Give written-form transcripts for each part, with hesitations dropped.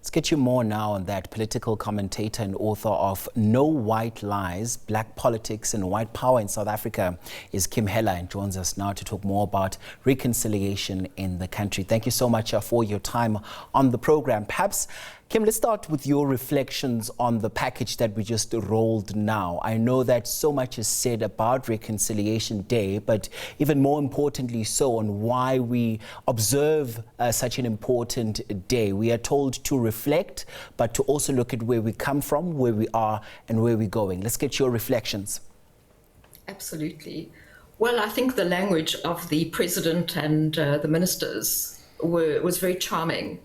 Let's get you more now on that. Political commentator and author of No White Lies, Black Politics and White Power in South Africa is Kim Heller, and joins us now to talk more about reconciliation in the country. Thank you so much for your time on the program. Perhaps, Kim, let's start with your reflections on the package that we just rolled now. I know that so much is said about Reconciliation Day, but even more importantly so on why we observe such an important day. We are told to reflect, but to also look at where we come from, where we are, and where we're going. Let's get your reflections. Absolutely. Well, I think the language of the president and the ministers was very charming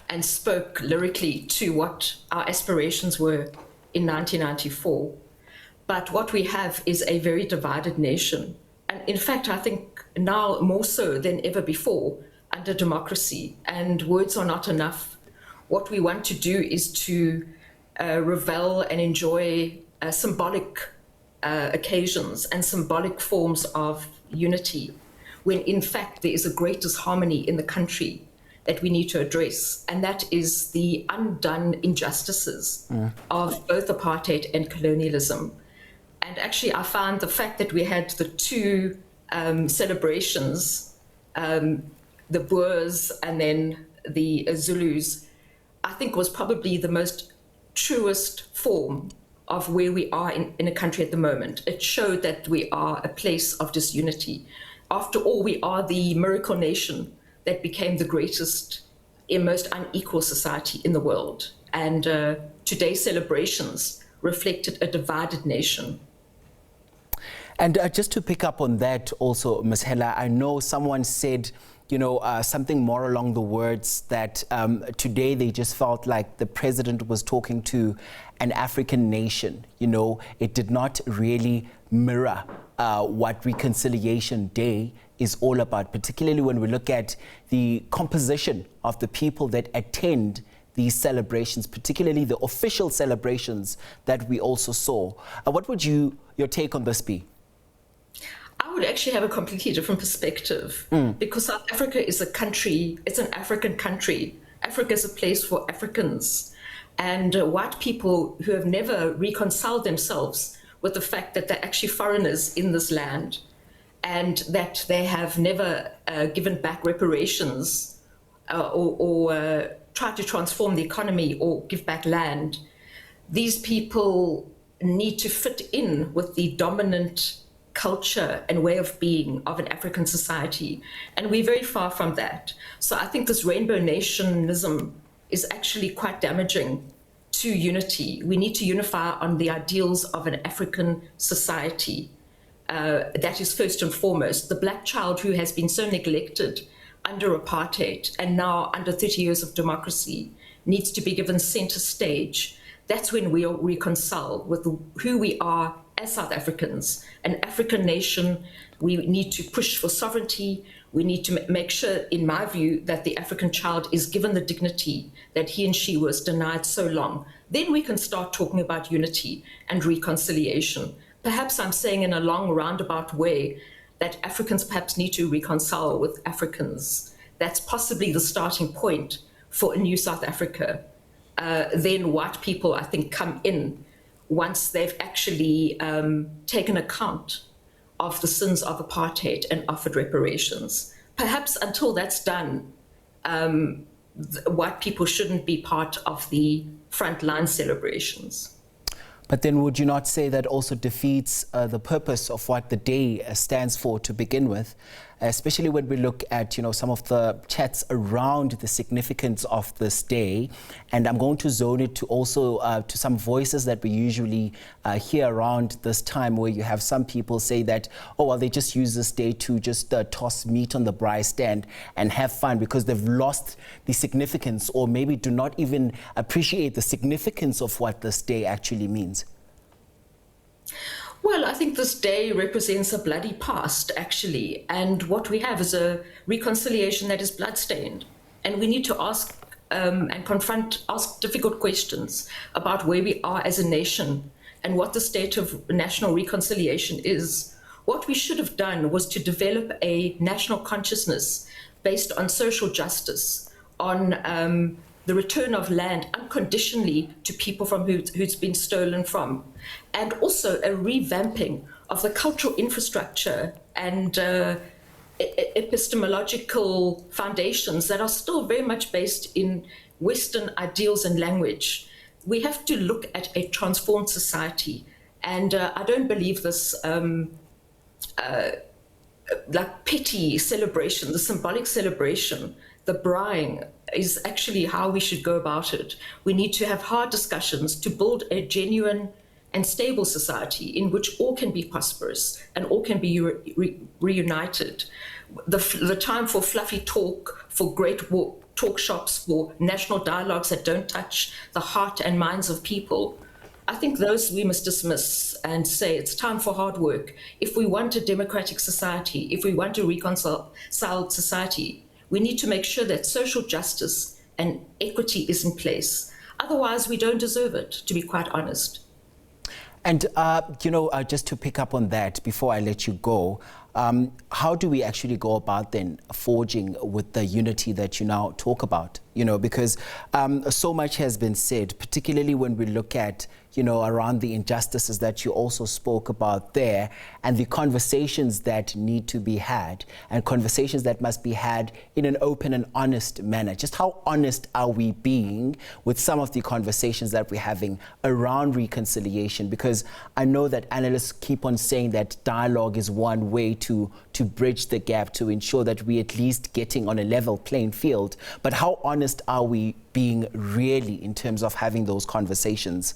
and spoke lyrically to what our aspirations were in 1994. But what we have is a very divided nation. And in fact, I think now more so than ever before under democracy, and words are not enough. What we want to do is to revel and enjoy symbolic occasions and symbolic forms of unity, when in fact there is a great disharmony in the country that we need to address, and that is the undone injustices of both apartheid and colonialism. And actually, I found the fact that we had the two celebrations, the Boers and then the Zulus, I think was probably the most truest form of where we are in a country at the moment. It showed that we are a place of disunity. After all, we are the miracle nation that became the greatest and most unequal society in the world. And today's celebrations reflected a divided nation. And just to pick up on that also, Ms. Heller, I know someone said, something more along the words that today they just felt like the president was talking to an African nation. It did not really mirror what Reconciliation Day is all about, particularly when we look at the composition of the people that attend these celebrations, particularly the official celebrations that we also saw. What would your take on this be? I would actually have a completely different perspective because South Africa is a country, it's an African country. Africa is a place for Africans, and white people who have never reconciled themselves with the fact that they're actually foreigners in this land and that they have never given back reparations or tried to transform the economy or give back land. These people need to fit in with the dominant culture and way of being of an African society. And we're very far from that. So I think this rainbow nationism is actually quite damaging to unity. We need to unify on the ideals of an African society. That is first and foremost. The black child who has been so neglected under apartheid and now under 30 years of democracy needs to be given center stage. That's when we'll reconcile with who we are as South Africans, an African nation. We need to push for sovereignty. We need to make sure, in my view, that the African child is given the dignity that he and she was denied so long. Then we can start talking about unity and reconciliation. Perhaps I'm saying in a long roundabout way that Africans perhaps need to reconcile with Africans. That's possibly the starting point for a new South Africa. Then white people, I think, come in once they've actually taken account of the sins of apartheid and offered reparations. Perhaps until that's done, white people shouldn't be part of the frontline celebrations. But then would you not say that also defeats the purpose of what the day stands for to begin with, especially when we look at, some of the chats around the significance of this day? And I'm going to zone it to also to some voices that we usually hear around this time, where you have some people say that, they just use this day to just toss meat on the braai stand and have fun because they've lost the significance, or maybe do not even appreciate the significance of what this day actually means. Well, I think this day represents a bloody past, actually. And what we have is a reconciliation that is bloodstained. And we need to ask ask difficult questions about where we are as a nation and what the state of national reconciliation is. What we should have done was to develop a national consciousness based on social justice, on the return of land unconditionally to people from who's been stolen from, and also a revamping of the cultural infrastructure and epistemological foundations that are still very much based in Western ideals and language. We have to look at a transformed society, and I don't believe this like petty celebration, the symbolic celebration, the braaiing is actually how we should go about it. We need to have hard discussions to build a genuine and stable society in which all can be prosperous and all can be reunited. The time for fluffy talk, for great talk shops, for national dialogues that don't touch the heart and minds of people, I think those we must dismiss and say it's time for hard work. If we want a democratic society, if we want a reconciled society, we need to make sure that social justice and equity is in place. Otherwise, we don't deserve it, to be quite honest. And, just to pick up on that, before I let you go, how do we actually go about then forging with the unity that you now talk about? Because so much has been said, particularly when we look at, around the injustices that you also spoke about there, and the conversations that need to be had, and conversations that must be had in an open and honest manner. Just how honest are we being with some of the conversations that we're having around reconciliation? Because I know that analysts keep on saying that dialogue is one way to bridge the gap, to ensure that we're at least getting on a level playing field. But how honest are we being really in terms of having those conversations?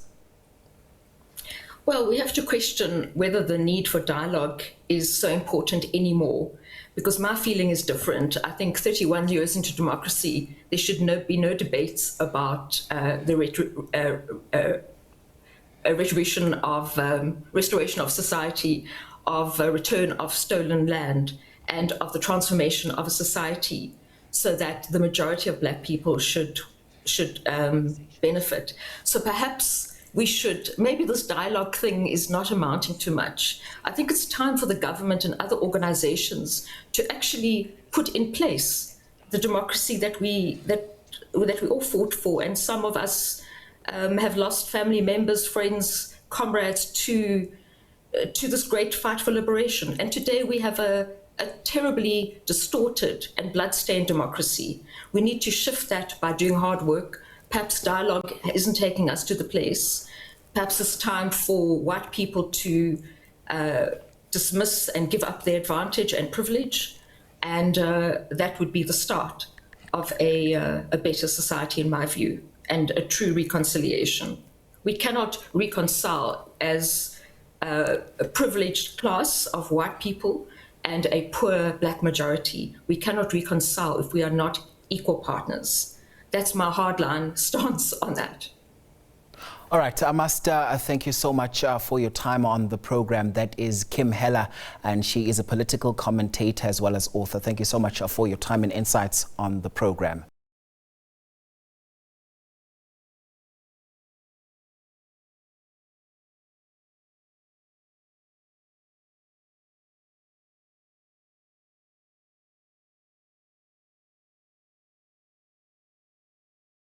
Well, we have to question whether the need for dialogue is so important anymore, because my feeling is different. I think 31 years into democracy, there should be no debates about the restoration of society, of return of stolen land, and of the transformation of a society so that the majority of Black people should benefit. So perhaps maybe this dialogue thing is not amounting to much. I think it's time for the government and other organizations to actually put in place the democracy that we all fought for. And some of us have lost family members, friends, comrades to this great fight for liberation. And today we have a terribly distorted and bloodstained democracy. We need to shift that by doing hard work. Perhaps dialogue isn't taking us to the place. Perhaps it's time for white people to dismiss and give up their advantage and privilege. And that would be the start of a better society, in my view, and a true reconciliation. We cannot reconcile as a privileged class of white people and a poor Black majority. We cannot reconcile if we are not equal partners. That's my hardline stance on that. All right, I must thank you so much for your time on the program. That is Kim Heller, and she is a political commentator as well as author. Thank you so much for your time and insights on the program.